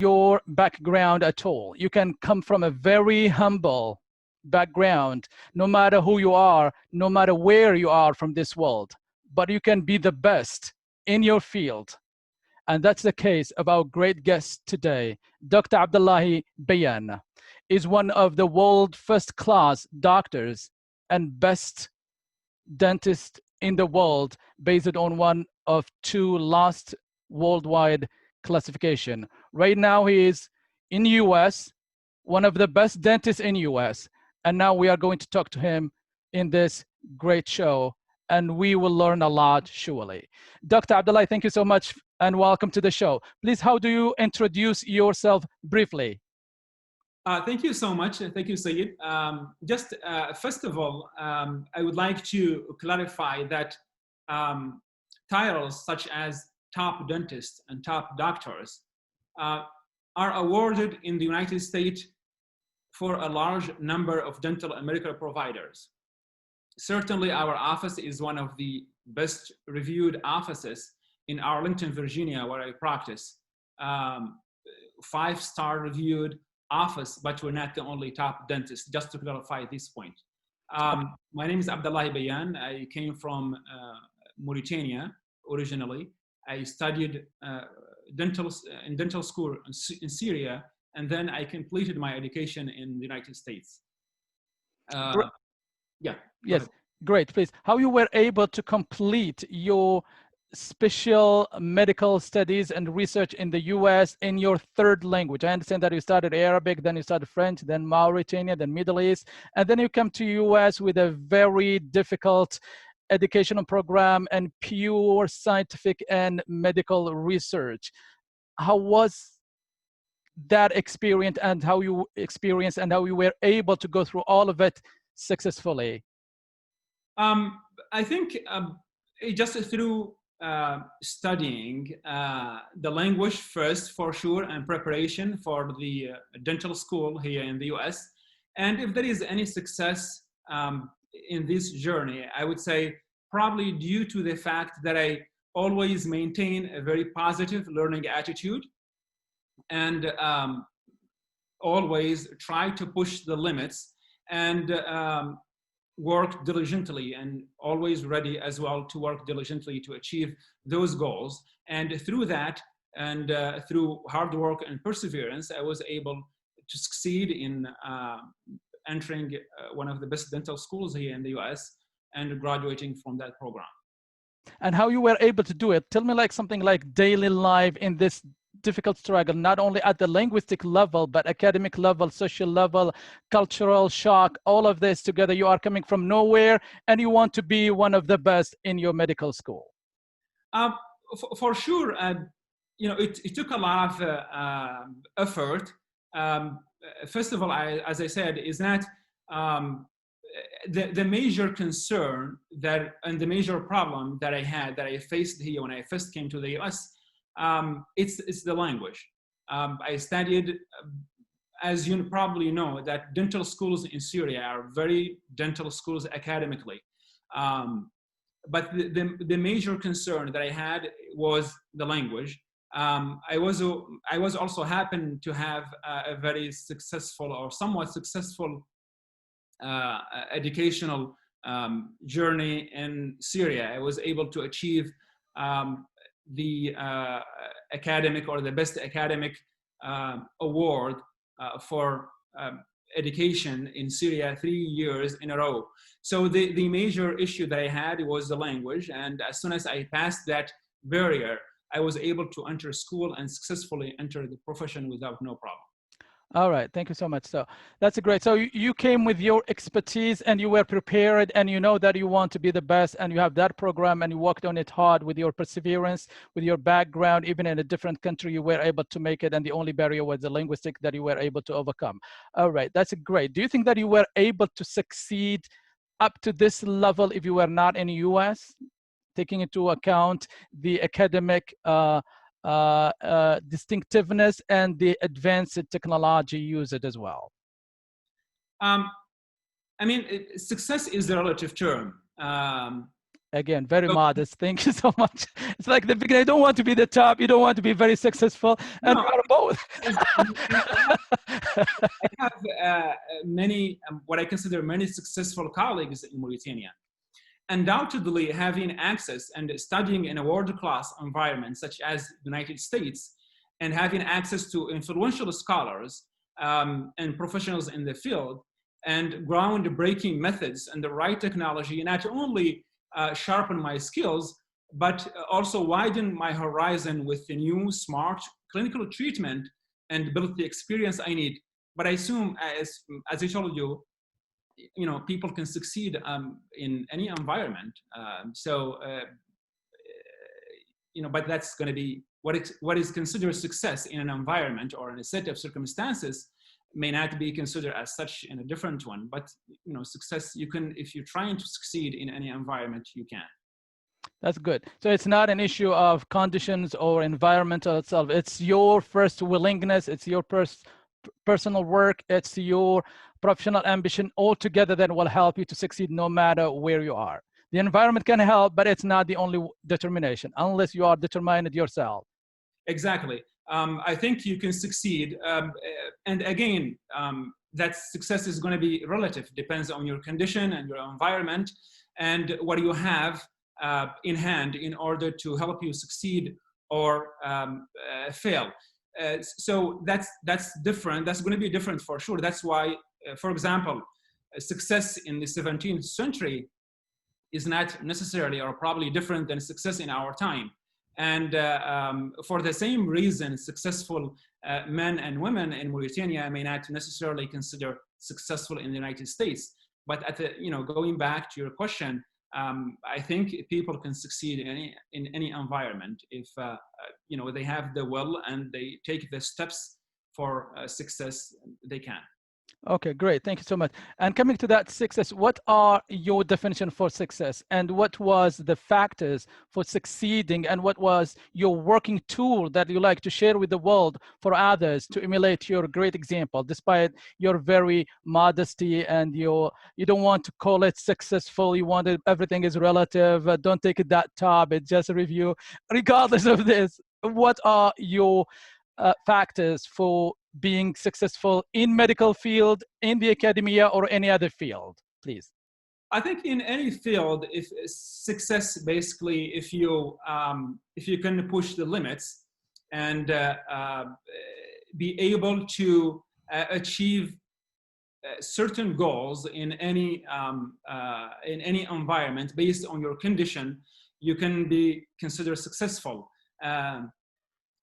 your background at all. You can come from a very humble background, no matter who you are, no matter where you are from this world, but you can be the best in your field. And that's the case of our great guest today. Dr. Abdellahi Bayan is one of the world first-class doctors and best dentist in the world based on one of two last worldwide classification. Right now he is in US, one of the best dentists in US. And now we are going to talk to him in this great show, and we will learn a lot surely. Dr. Abdellahi, thank you so much and welcome to the show. Please, how do you introduce yourself briefly? Thank you so much. Thank you, Sayed. First of all, I would like to clarify that titles such as top dentist and top doctors are awarded in the United States for a large number of dental and medical providers. Certainly, our office is one of the best reviewed offices in Arlington, Virginia, where I practice. 5-star reviewed office, but we're not the only top dentist, just to clarify this point. My name is Abdellahi Bayan. I came from Mauritania originally. I studied in dental school in Syria, and then I completed my education in the United States. Yeah. Yes, great, please. How you were able to complete your special medical studies and research in the US in your third language? I understand that you started Arabic, then you started French, then Mauritania, then Middle East, and then you come to US with a very difficult educational program and pure scientific and medical research. How was that experience, and how you experienced and how you were able to go through all of it successfully? I think just through studying the language first, for sure, and preparation for the dental school here in the US. And if there is any success in this journey, I would say probably due to the fact that I always maintain a very positive learning attitude and always try to push the limits and work diligently, and always ready as well to work diligently to achieve those goals. And through that, and through hard work and perseverance, I was able to succeed in entering one of the best dental schools here in the US and graduating from that program. And how you were able to do it? Tell me like something like daily life in this difficult struggle, not only at the linguistic level, but academic level, social level, cultural shock, all of this together. You are coming from nowhere and you want to be one of the best in your medical school. For sure, it took a lot of effort. First of all, as I said, is that the major concern and the major problem that I faced here when I first came to the US, it's the language. I studied, as you probably know, that dental schools in Syria are very dental schools academically. But the major concern that I had was the language. I was also happened to have a very successful or somewhat successful educational journey in Syria. I was able to achieve the academic or the best academic award for education in Syria 3 years in a row. So the major issue that I had was the language, and as soon as I passed that barrier, I was able to enter school and successfully enter the profession without no problem. All right, thank you so much. So that's great. So you came with your expertise and you were prepared, and you know that you want to be the best, and you have that program and you worked on it hard with your perseverance, with your background. Even in a different country, you were able to make it, and the only barrier was the linguistic that you were able to overcome. All right, that's great. Do you think that you were able to succeed up to this level if you were not in the US, taking into account the academic distinctiveness and the advanced technology used as well? I mean, success is a relative term. Again, very So, modest. Thank you so much. It's like the beginning. You don't want to be the top. You don't want to be very successful, and no, you are both. I have many, what I consider many successful colleagues in Mauritania. Undoubtedly, having access and studying in a world-class environment such as the United States, and having access to influential scholars and professionals in the field, and groundbreaking methods and the right technology, not only sharpen my skills, but also widen my horizon with the new smart clinical treatment and build the experience I need. But I assume, as I told you, people can succeed in any environment. But that's going to be what is considered success in an environment or in a set of circumstances may not be considered as such in a different one. But success, you can, if you're trying to succeed in any environment, you can. That's good. So it's not an issue of conditions or environmental itself. It's your first willingness. It's your personal work. It's your professional ambition all together that will help you to succeed no matter where you are. The environment can help, but it's not the only determination unless you are determined yourself. Exactly. I think you can succeed. And again, that success is going to be relative, depends on your condition and your environment and what you have in hand in order to help you succeed or fail. So that's different. That's going to be different for sure. That's why, for example, success in the 17th century is not necessarily or probably different than success in our time. And for the same reason, successful men and women in Mauritania may not necessarily consider successful in the United States. But going back to your question, I think people can succeed in any environment if they have the will and they take the steps for success. They can. Okay, great. Thank you so much. And coming to that success, what are your definition for success? And what was the factors for succeeding? And what was your working tool that you like to share with the world for others to emulate your great example, despite your very modesty and you don't want to call it successful. You want it, everything is relative. Don't take it that top. It's just a review. Regardless of this, what are your factors for being successful in medical field, in the academia, or any other field, please? I think in any field, if success basically, if you can push the limits and be able to achieve certain goals in any environment based on your condition, you can be considered successful.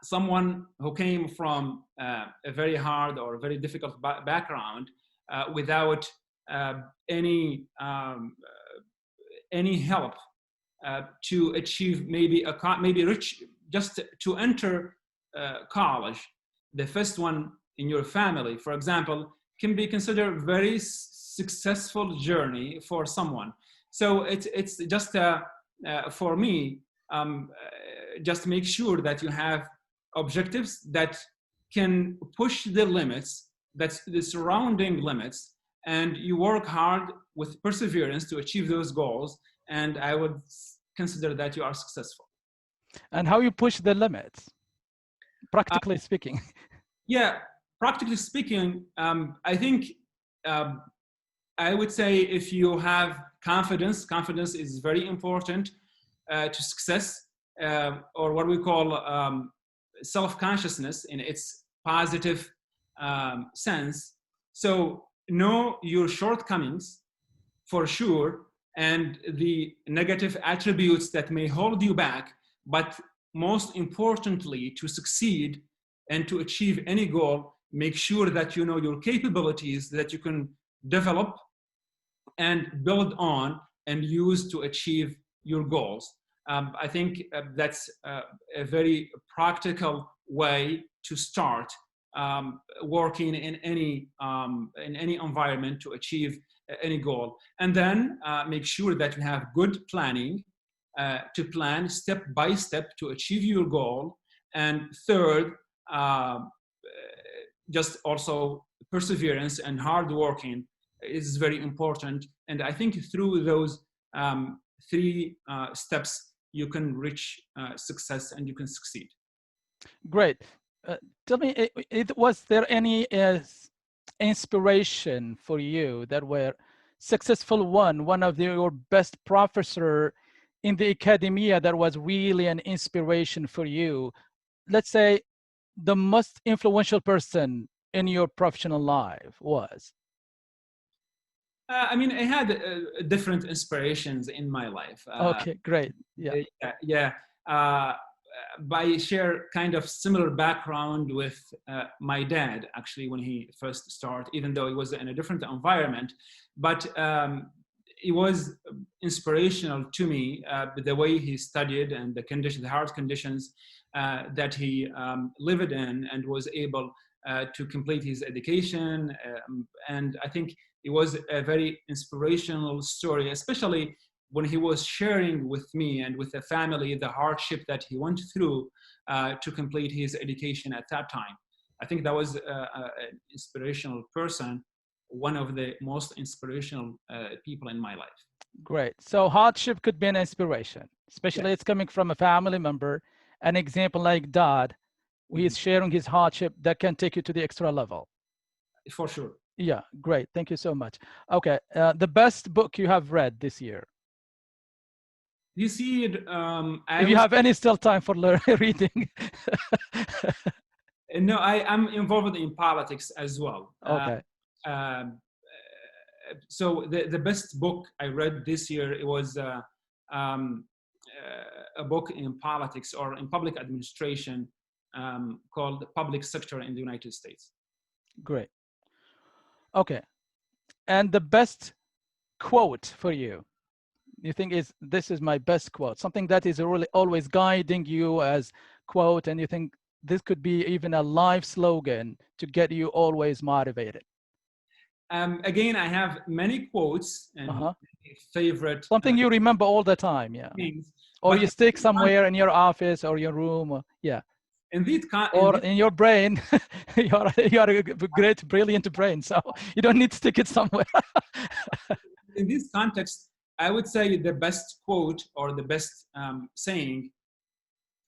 Someone who came from a very hard or very difficult background without any help to achieve maybe rich, just to enter college, the first one in your family, for example, can be considered a very successful journey for someone. So it's just for me, just make sure that you have objectives that can push the limits, that's the surrounding limits, and you work hard with perseverance to achieve those goals, and I would consider that you are successful. And how you push the limits, practically speaking? Yeah, practically speaking, I think I would say if you have confidence is very important to success, or what we call self-consciousness in its positive sense. So know your shortcomings for sure, and the negative attributes that may hold you back, but most importantly, to succeed and to achieve any goal, make sure that you know your capabilities that you can develop and build on and use to achieve your goals. I think that's a very practical way to start working in any environment to achieve any goal. And then make sure that you have good planning to plan step by step to achieve your goal. And third, just also perseverance and hard working is very important. And I think through those three steps, you can reach success and you can succeed. Great. Tell me, was there any inspiration for you that were successful one of your best professor in the academia that was really an inspiration for you? Let's say the most influential person in your professional life was? I mean, I had different inspirations in my life. Okay, great. Yeah. Yeah. Uh, I share kind of similar background with my dad, actually, when he first started, even though he was in a different environment. But it was inspirational to me, the way he studied and the conditions, the hard conditions that he lived in, and was able to complete his education. And I think it was a very inspirational story, especially when he was sharing with me and with the family the hardship that he went through to complete his education at that time. I think that was an inspirational person, one of the most inspirational people in my life. Great. So hardship could be an inspiration, especially Yes. it's coming from a family member. An example like Dad, he is sharing his hardship that can take you to the extra level. For sure. Yeah, great. Thank you so much. Okay, the best book you have read this year? You see, if you have any still time for reading. No, I'm involved in politics as well. Okay. So the best book I read this year, it was a book in politics or in public administration called The Public Sector in the United States. Great. Okay. And the best quote for you think this is my best quote, something that is really always guiding you as quote, and you think this could be even a life slogan to get you always motivated? Again, I have many quotes and favorite. Something you remember all the time, yeah. Things, or you stick somewhere in your office or your room, or, yeah. Or in your brain. you are a great, brilliant brain, so you don't need to stick it somewhere. In this context, I would say the best quote or the best saying,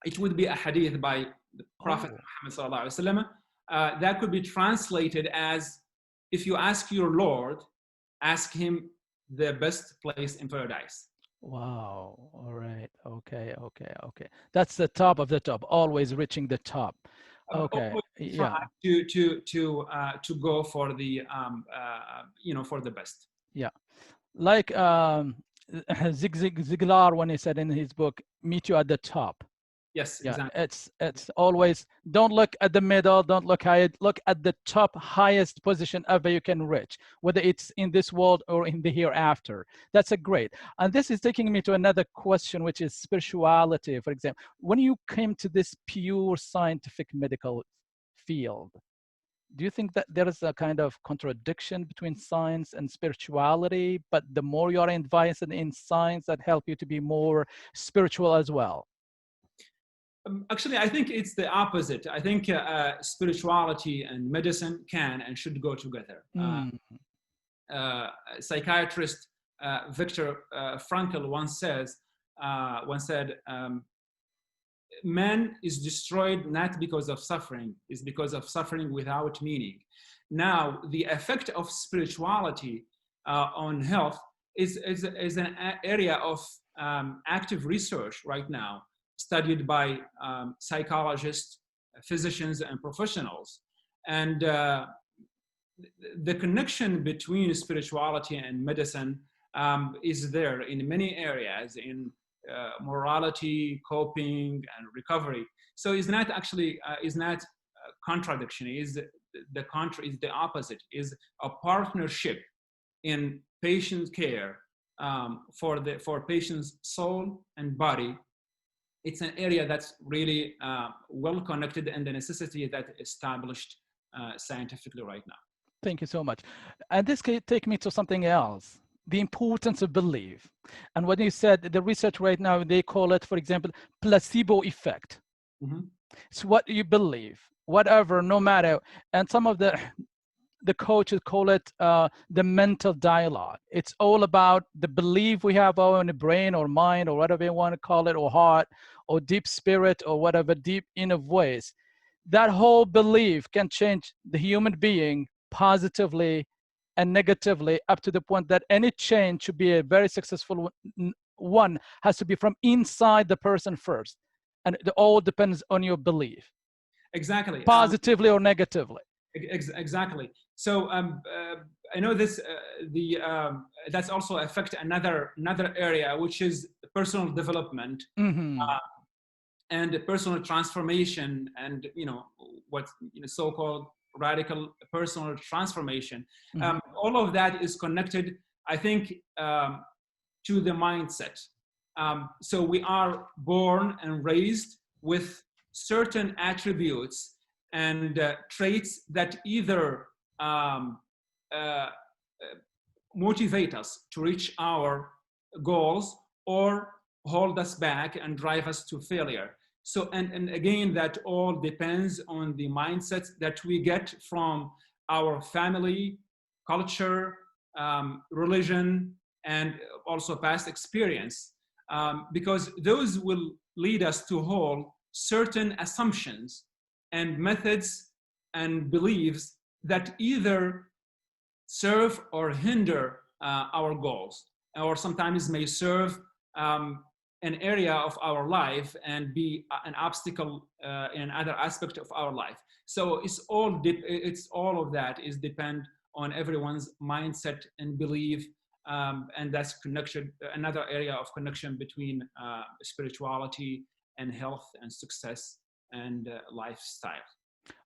it would be a hadith by the Prophet Muhammad sallallahu alaihi wasallam. That could be translated as, if you ask your Lord, ask him the best place in paradise. Wow. All right. Okay. That's the top of the top, always reaching the top. Okay. Yeah. To go for the for the best. Yeah. Like Zig Ziglar, when he said in his book, meet you at the top. Yes, yeah, exactly. It's always, don't look at the middle, don't look high, look at the top, highest position ever you can reach, whether it's in this world or in the hereafter. That's a great. And this is taking me to another question, which is spirituality. For example, when you came to this pure scientific medical field, do you think that there is a kind of contradiction between science and spirituality, but the more you are invested in science, that help you to be more spiritual as well? Actually, I think it's the opposite. I think spirituality and medicine can and should go together. Psychiatrist Viktor Frankl once said, man is destroyed not because of suffering, it's because of suffering without meaning. Now, the effect of spirituality on health is an area of active research right now, studied by psychologists, physicians, and professionals. And the connection between spirituality and medicine is there in many areas, in morality, coping, and recovery. So it's not actually contradiction. Is the opposite. Is a partnership in patient care for patient's soul and body. It's an area that's really well connected, and the necessity that established scientifically right now. Thank you so much. And this can take me to something else, the importance of belief. And what you said, the research right now, they call it, for example, placebo effect. It's what you believe, whatever, no matter. And some of the the coaches call it the mental dialogue. It's all about the belief we have in the brain or mind or whatever you want to call it, or heart or deep spirit or whatever, deep inner voice. That whole belief can change the human being positively and negatively, up to the point that any change should be a very successful one has to be from inside the person first. And it all depends on your belief, Exactly. positively or negatively. Exactly. So I know this. That's also affect another area, which is personal development. Mm-hmm. And personal transformation, and what so-called radical personal transformation. Mm-hmm. All of that is connected, I think, to the mindset. So we are born and raised with certain attributes and traits that either um, uh, motivate us to reach our goals or hold us back and drive us to failure. So, and again, that all depends on the mindset that we get from our family, culture, religion, and also past experience, because those will lead us to hold certain assumptions and methods and beliefs that either serve or hinder our goals, or sometimes may serve an area of our life and be an obstacle in another aspect of our life. So it's all of that is depend on everyone's mindset and belief, and that's connection, another area of connection between spirituality and health and success and lifestyle.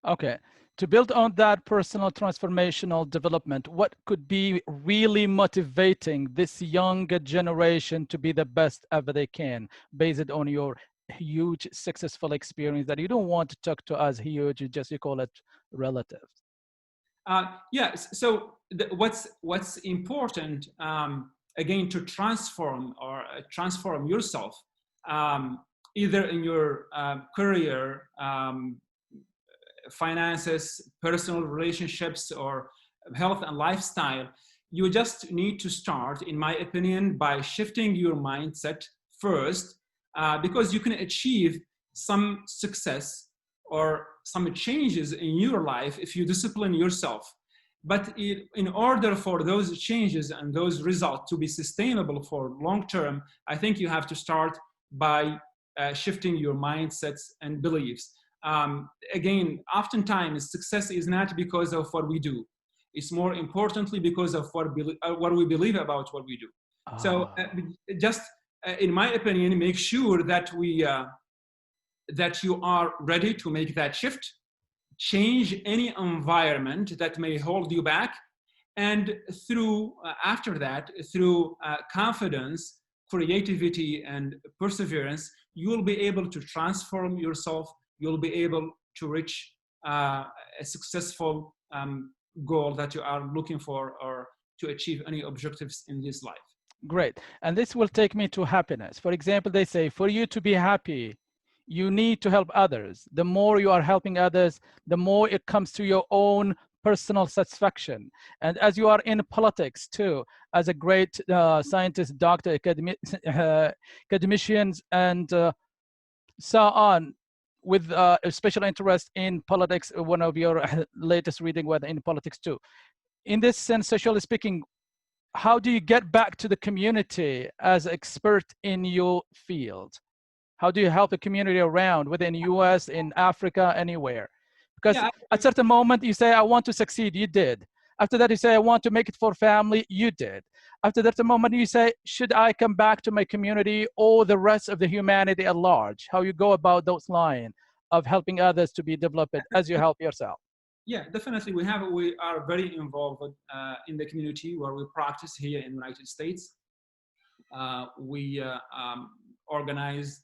Okay. To build on that personal transformational development, what could be really motivating this younger generation to be the best ever they can, based on your huge successful experience that you don't want to talk to us huge, you call it relative? Yes. So what's important, again, to transform or transform yourself, either in your career, finances, personal relationships, or health and lifestyle. You just need to start, in my opinion, by shifting your mindset first, because you can achieve some success or some changes in your life if you discipline yourself. But in order for those changes and those results to be sustainable for long term, I think you have to start by shifting your mindsets and beliefs. Again, oftentimes success is not because of what we do. It's more importantly because of what we believe about what we do. So Ah, just in my opinion, make sure that that you are ready to make that shift, change any environment that may hold you back, and through after that, through confidence, creativity, and perseverance, you will be able to transform yourself. You'll be able to reach a successful goal that you are looking for, or to achieve any objectives in this life. great. And this will take me to happiness. For example, they say for you to be happy, you need to help others. The more you are helping others, the more it comes to your own personal satisfaction. And as you are in politics too, as a great scientist, doctor, academicians, and so on, with a special interest in politics, one of your latest reading were in politics too. In this sense, socially speaking, how do you get back to the community as expert in your field? How do you help the community around within US, in Africa, anywhere? Because Yeah, at certain moment you say, I want to succeed, you did. After that, you say, I want to make it for family, you did. After that moment, you say, should I come back to my community or the rest of the humanity at large? How you go about those lines of helping others to be developed as you help yourself? yeah, definitely. We are very involved in the community where we practice here in the United States. We organize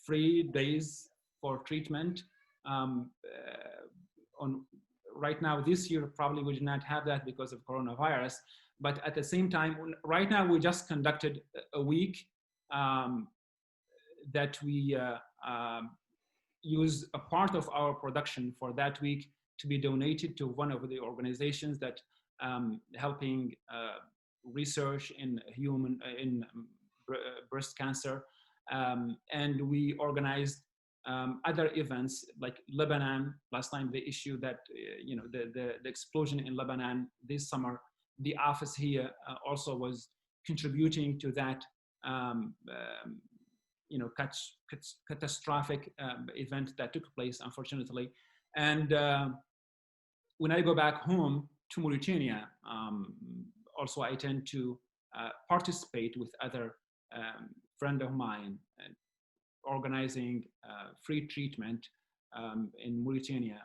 free days for treatment. On right now, this year probably we did not have that because of coronavirus. But at the same time, right now we just conducted a week um, that we use a part of our production for that week to be donated to one of the organizations that helping research in breast cancer, and we organized other events like Lebanon. Last time they issued that the explosion in Lebanon this summer, the office here also was contributing to that catastrophic event that took place, unfortunately. And when I go back home to Mauritania, also I tend to participate with other friend of mine organizing free treatment in Mauritania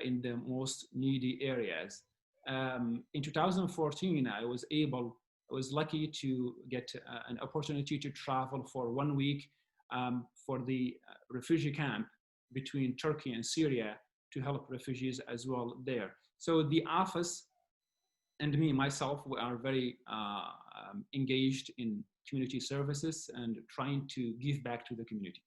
in the most needy areas. In 2014, I was lucky to get an opportunity to travel for 1 week for the refugee camp between Turkey and Syria to help refugees as well there. So the office and me, myself, we are very engaged in community services and trying to give back to the community.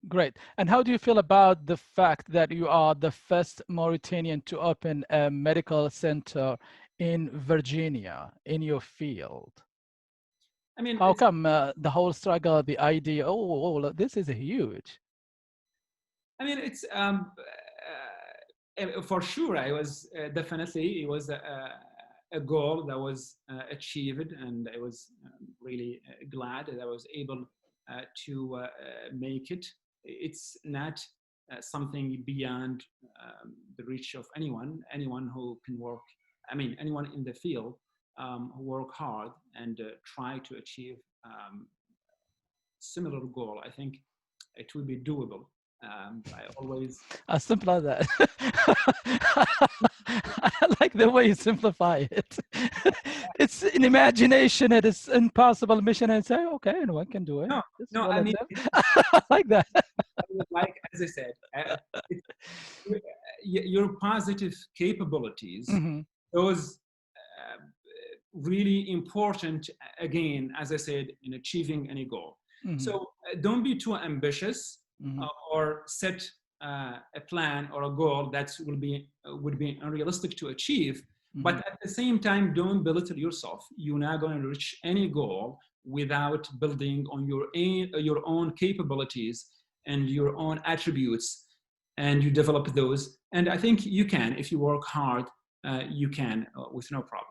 Great. And how do you feel about the fact that you are the first Mauritanian to open a medical center in Virginia in your field? I mean, how come the whole struggle, the idea, this is huge? I mean, it's for sure. I was definitely, it was a goal that was achieved, and I was really glad that I was able to make it. It's not something beyond the reach of anyone who can work. I mean, anyone in the field who work hard and try to achieve similar goal. I think it will be doable. I always as simple as that. I like the way you simplify it. It's an imagination, it is impossible mission, and say, okay, anyone can do it. No, I mean, I like that. Like, as I said, your positive capabilities, those really important, again, as I said, in achieving any goal. So don't be too ambitious or set a plan or a goal that would be unrealistic to achieve. But at the same time, don't belittle yourself. You're not going to reach any goal without building on your own capabilities and your own attributes, and you develop those. And I think you can, if you work hard, you can with no problem.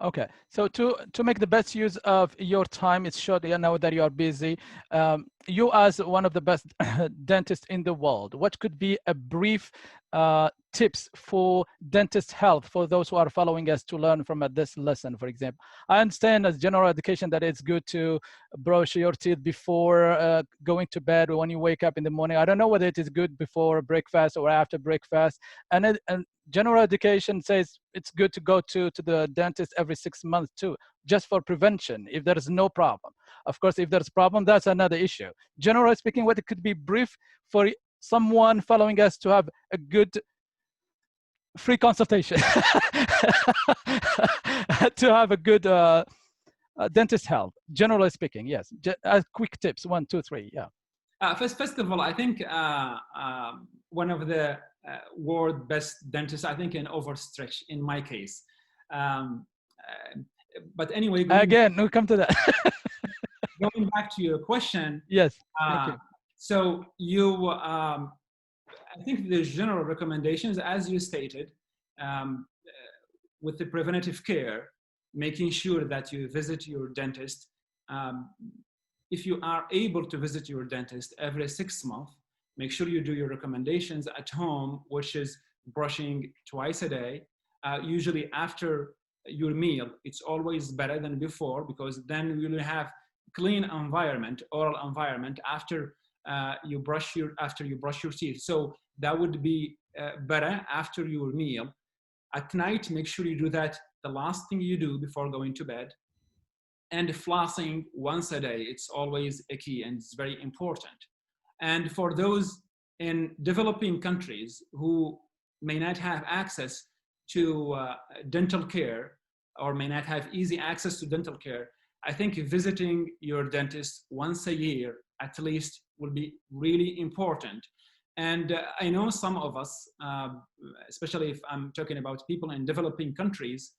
Okay, so to make the best use of your time, it's short. I know that you are busy. You, as one of the best dentists in the world, what could be a brief tips for dentist health for those who are following us to learn from this lesson? For example, I understand as general education that it's good to brush your teeth before going to bed or when you wake up in the morning. I don't know whether it is good before breakfast or after breakfast. And general education says it's good to go to the dentist every 6 months too, just for prevention if there is no problem. Of course, if there's a problem, that's another issue. Generally speaking, what it could be brief for someone following us to have a good free consultation, to have a good dentist health, generally speaking, yes. Quick tips, 1, 2, 3, yeah. First of all, I think one of the world best dentists, I think, an overstretch in my case. But anyway, again, we'll come to that. Going back to your question. Yes, thank you. So I think the general recommendations, as you stated, with the preventative care, making sure that you visit your dentist. If you are able to visit your dentist every 6 months, make sure you do your recommendations at home, which is brushing twice a day. Usually after your meal, it's always better than before, because then you will have clean environment, oral environment after you brush your teeth. So that would be better after your meal. At night, make sure you do that the last thing you do before going to bed. And flossing once a day, it's always a key, and it's very important. And for those in developing countries who may not have access to dental care, or may not have easy access to dental care, I think visiting your dentist once a year at least will be really important. And I know some of us, especially if I'm talking about people in developing countries,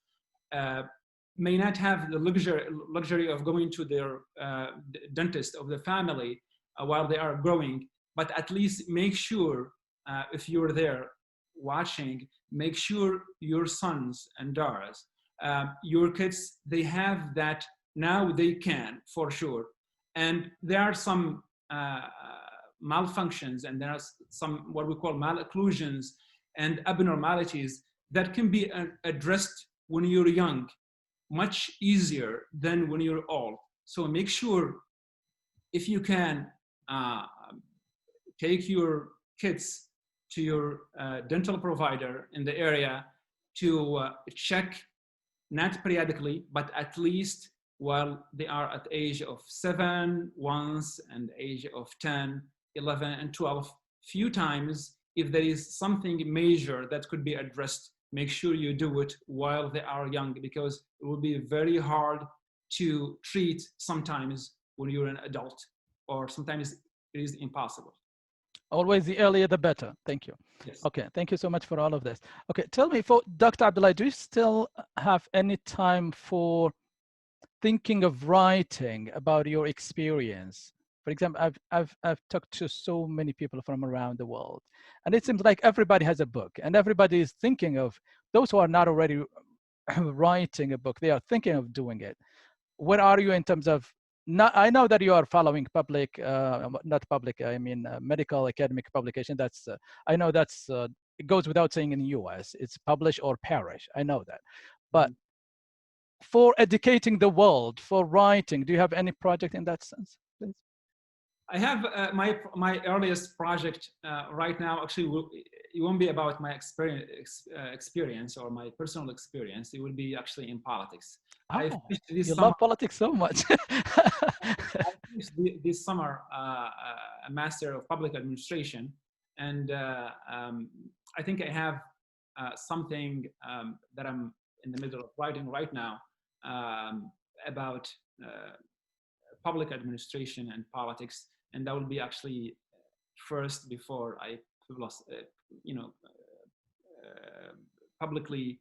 uh, may not have the luxury of going to their dentist of the family while they are growing, but at least make sure if you're there watching, make sure your sons and daughters, your kids, they have that now. They can for sure. And there are some malfunctions, and there are some what we call malocclusions and abnormalities that can be addressed when you're young much easier than when you're old. So make sure, if you can, uh, take your kids to your dental provider in the area to check, not periodically, but at least while they are at the age of 7 once, and age of 10, 11, and 12 few times. If there is something major that could be addressed, make sure you do it while they are young, because it will be very hard to treat sometimes when you're an adult, or sometimes it is impossible. Always the earlier the better. Thank you. Yes. Okay, thank you so much for all of this. Okay, tell me, for Dr. Abdellahi, do you still have any time for thinking of writing about your experience? For example, I've talked to so many people from around the world, and it seems like everybody has a book, and everybody is thinking of, those who are not already writing a book, they are thinking of doing it. Where are you in terms of, not, I know that you are following public, not public, I mean medical academic publication. That's, I know that's, it goes without saying in the US, it's publish or perish. I know that. But for educating the world, for writing, do you have any project in that sense, please? I have my earliest project right now. Actually, it won't be about my experience or my personal experience. It will be actually in politics. I Oh, finished this you summer. love politics so much. I finished this summer a master of public administration, and I think I have something that I'm in the middle of writing right now about public administration and politics, and that will be actually first before I you know, publicly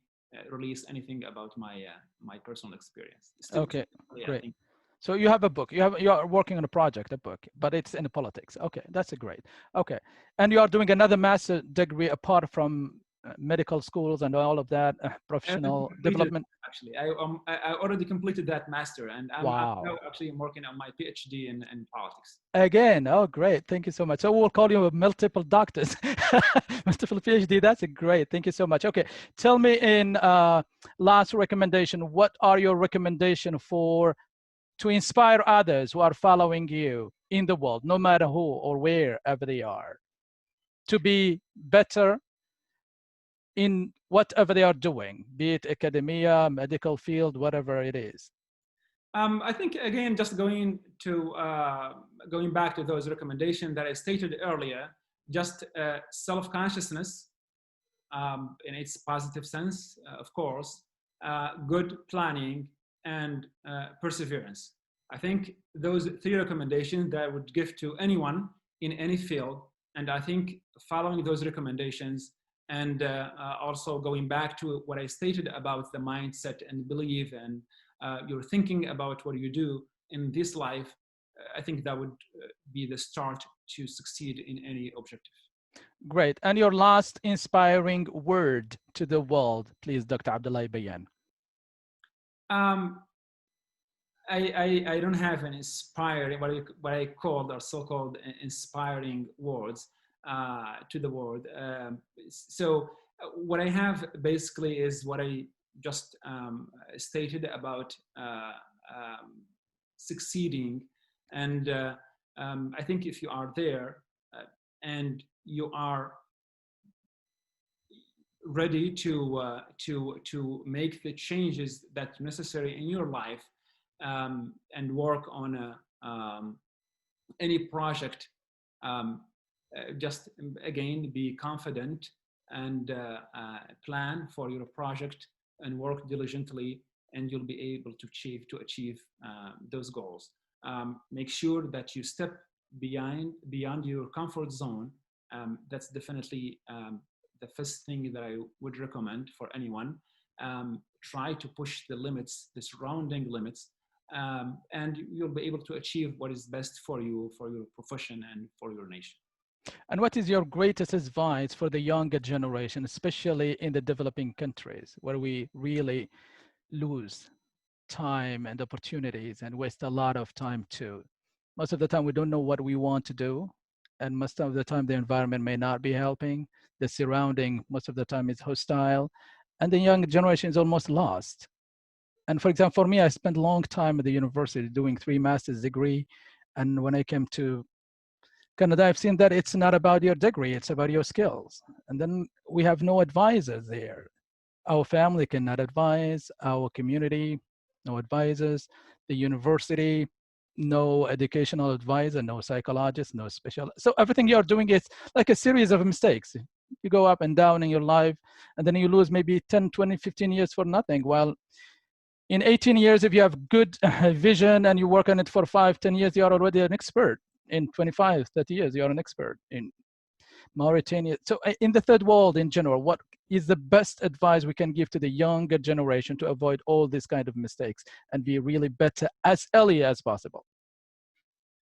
release anything about my personal experience. Still, Okay, I great. think. So you have a book. You are working on a project, a book, but it's in politics. Okay, that's a great. Okay, and you are doing another master degree apart from medical schools and all of that, I already professional completed, development. actually. I already completed that master, and I'm now Wow. actually working on my PhD in politics. Again, oh great, thank you so much. So we'll call you multiple doctors, multiple PhD. That's a great. Thank you so much. Okay, tell me in last recommendation, what are your recommendation for to inspire others who are following you in the world, no matter who or wherever they are, to be better in whatever they are doing, be it academia, medical field, whatever it is? I think, again, just going back to those recommendations that I stated earlier, just self-consciousness in its positive sense, of course, good planning, and perseverance. I think those three recommendations that I would give to anyone in any field. And I think following those recommendations, and also going back to what I stated about the mindset and belief, and your thinking about what you do in this life, I think that would be the start to succeed in any objective. Great. And your last inspiring word to the world, please, Dr. Abdellahi Bayan. I don't have an inspiring, what I called or so-called inspiring words to the world. So what I have basically is what I just stated about succeeding. And I think if you are there and you are ready to make the changes that are necessary in your life, and work on any project, just again be confident, and plan for your project and work diligently, and you'll be able to achieve those goals. Make sure that you step beyond your comfort zone, That's definitely the first thing that I would recommend for anyone. Try to push the limits, the surrounding limits, and you'll be able to achieve what is best for you, for your profession, and for your nation. And what is your greatest advice for the younger generation, especially in the developing countries, where we really lose time and opportunities and waste a lot of time too? Most of the time, we don't know what we want to do. And most of the time, the environment may not be helping. The surrounding, most of the time, is hostile. And the young generation is almost lost. And for example, for me, I spent a long time at the university doing 3 master's degree. And when I came to Canada, I've seen that it's not about your degree, it's about your skills. And then we have no advisors there. Our family cannot advise, our community, no advisors, the university, no educational advisor, no psychologist, no special. So everything you're doing is like a series of mistakes. You go up and down in your life, and then you lose maybe 10, 20, 15 years for nothing. While in 18 years, if you have good vision and you work on it for 5, 10 years, you're already an expert. In 25, 30 years, you're an expert. In Mauritania. So in the third world in general, what is the best advice we can give to the younger generation to avoid all these kind of mistakes and be really better as early as possible?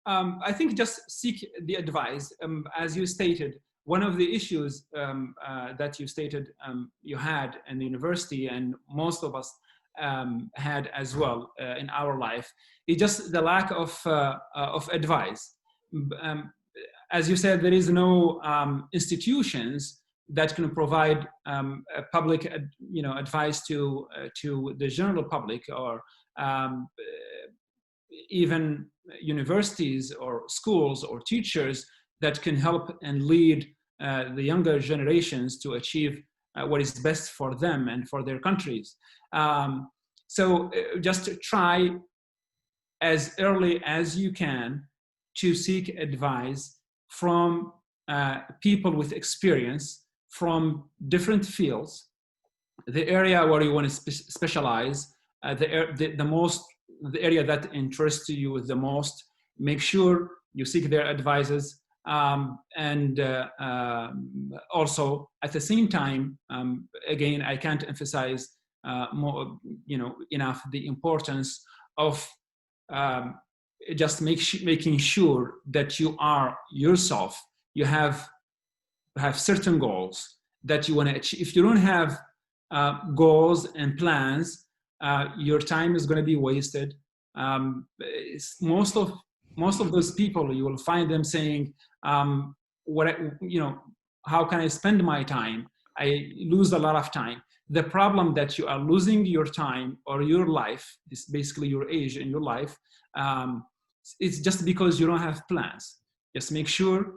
I think just seek the advice. As you stated, one of the issues that you stated you had in the university, and most of us had as well in our life, is just the lack of advice. As you said, there is no institutions that can provide public, advice to the general public, or even universities or schools or teachers that can help and lead the younger generations to achieve what is best for them and for their countries. So just try as early as you can to seek advice from people with experience from different fields, the area where you want to specialize, the area that interests you the most. Make sure you seek their advices, and also at the same time, again, I can't emphasize more, enough the importance of just making sure that you are yourself. You have certain goals that you want to achieve. If you don't have goals and plans, your time is going to be wasted. Most of those people, you will find them saying, how can I spend my time? I lose a lot of time. The problem that you are losing your time or your life is basically your age in your life. It's just because you don't have plans. Just make sure,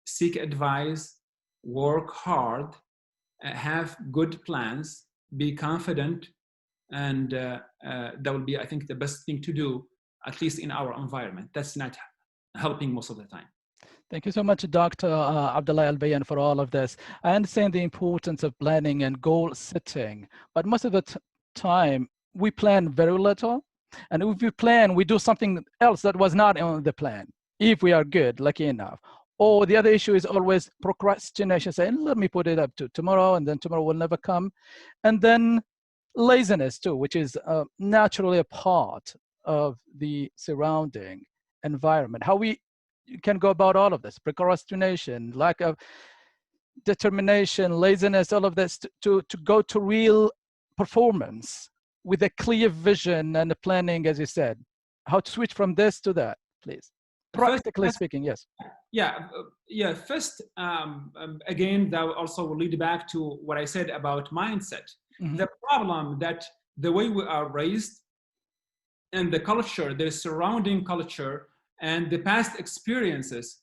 seek advice, work hard, have good plans, be confident, and that will be, I think, the best thing to do, at least in our environment. That's not helping most of the time. Thank you so much, Dr. Abdellahi Al-Bayan, for all of this. I understand the importance of planning and goal setting, but most of the time we plan very little. And if we plan, we do something else that was not on the plan, if we are good, lucky enough. Or the other issue is always procrastination, saying, let me put it up to tomorrow, and then tomorrow will never come. And then laziness too, which is naturally a part of the surrounding environment. How we can go about all of this: procrastination, lack of determination, laziness, all of this, to go to real performance with a clear vision and the planning, as you said. How to switch from this to that, please? Practically speaking, yes. Yeah. First, again, that also will lead back to what I said about mindset. Mm-hmm. The problem that the way we are raised and the culture, the surrounding culture, and the past experiences,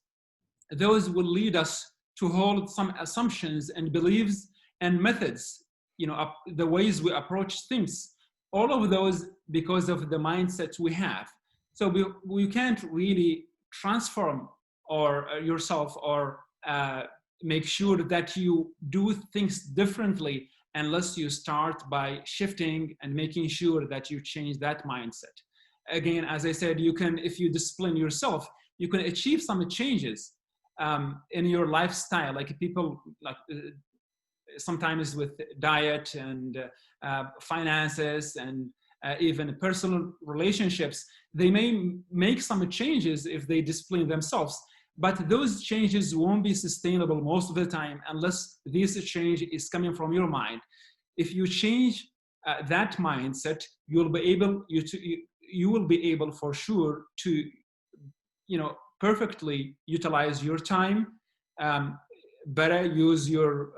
those will lead us to hold some assumptions and beliefs and methods, the ways we approach things. All of those because of the mindset we have. So we can't really transform yourself or make sure that you do things differently unless you start by shifting and making sure that you change that mindset. Again, as I said, you can, if you discipline yourself, you can achieve some changes. in your lifestyle, like people like sometimes with diet and finances and even personal relationships, they may make some changes if they discipline themselves, but those changes won't be sustainable most of the time unless this change is coming from your mind. If you change that mindset, you'll be able you will be able for sure to perfectly utilize your time, better use your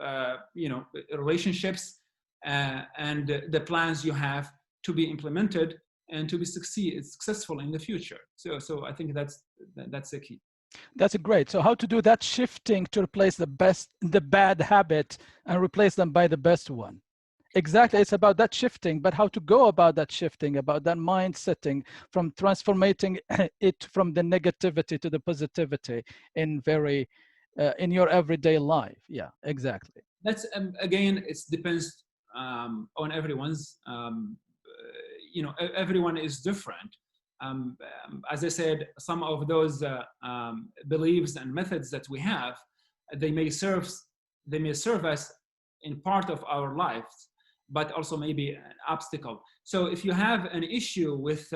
relationships and the plans you have to be implemented and to be successful in the future. So I think that's the key. That's great. So how to do that shifting to replace the bad habit and replace them by the best one? Exactly. It's about that shifting, but how to go about that shifting, about that mind setting, from transforming it from the negativity to the positivity in your everyday life. Yeah, exactly. That's again, it depends on everyone's. Everyone is different. As I said, some of those beliefs and methods that we have, they may serve us in part of our lives, but also maybe an obstacle. So if you have an issue with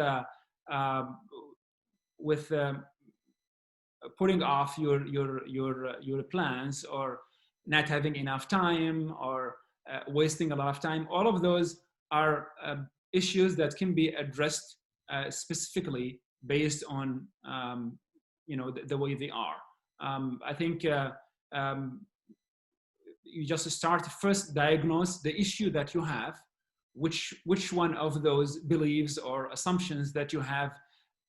putting off your plans, or not having enough time, or wasting a lot of time, all of those are issues that can be addressed specifically based on the way they are. I think you just start first, diagnose the issue that you have, which one of those beliefs or assumptions that you have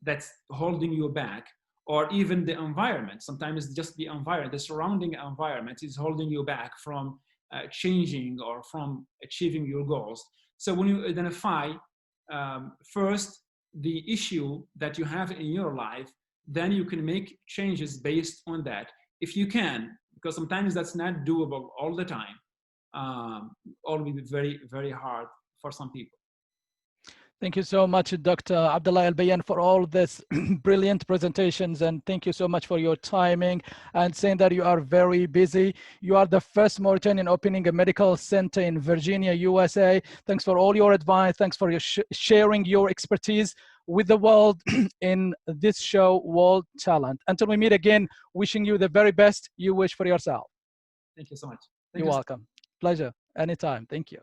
that's holding you back, or even the environment. Sometimes just the environment, the surrounding environment is holding you back from changing or from achieving your goals. So when you identify first the issue that you have in your life, then you can make changes based on that, if you can, because sometimes that's not doable all the time. Or will be very, very hard for some people. Thank you so much, Dr. Abdellahi Al-Bayan, for all this brilliant presentations, and thank you so much for your timing and saying that you are very busy. You are the first Mauritanian opening a medical center in Virginia, USA. Thanks for all your advice. Thanks for your sharing your expertise with the world in this show, World Talent. Until we meet again, wishing you the very best you wish for yourself. Thank you so much. You're welcome. Pleasure. Anytime. Thank you.